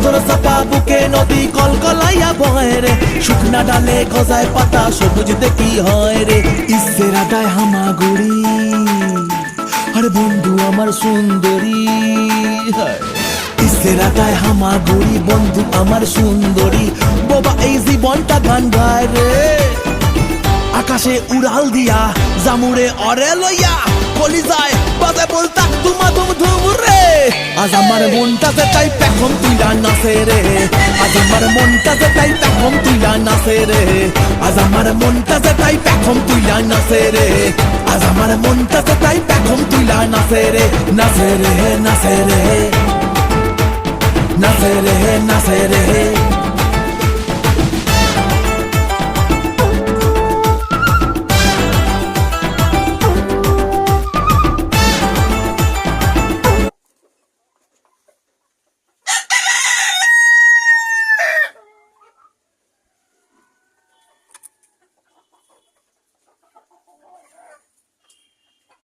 পাথর চাপা বুকে নদী কলকলাইয়া বয় রে, শুকনা ডালে গজায় পাতা সবুজ দেখি হয় রে। ইসের আদায় হামাগুড়ি আরে বন্ধু আমার সুন্দরী, ইসের আদায় হামাগুড়ি বন্ধু আমার সুন্দরী। বোবা এই জীবনটা গান গায় রে, আকাশে উড়াল দিয়া জামুরে অরে লইয়া কলিজায় বাজে বলতা তুমা তুম ধুম রে। আজ আমার মনটাতে তাই পেখম তুইলা নাচে রে, আজ আমার মনটাতে তাই পেখম তুইলা নাচে রে, আজ আমার মনটাতে তাই পেখম তুইলা নাচে রে, আজ আমার মনটাতে তাই পেখম তুইলা নাচে রে। নাচে রে নাচে রে নাচে রে নাচে রে।